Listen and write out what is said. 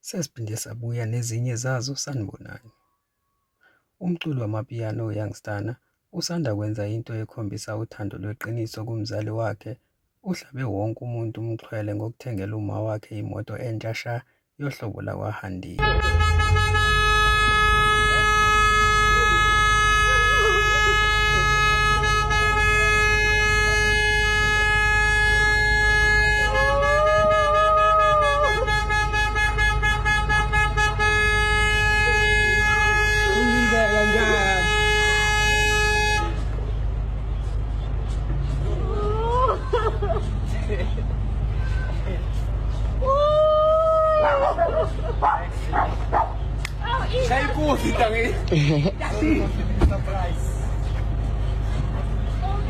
Sesiphinde sabuya nezinye zazo sanibonani. Umculi wamapiyano uYoung Stunna usanda kwenza into ekhombisa uthando lweqiniso kumzali wakhe. Uhlabe wonke umuntu umxhwele ngokuthengela uma wakhe imoto entsha sha yohlobo lakwaHandiya. Saya pusi tangi. Surprise. Oh,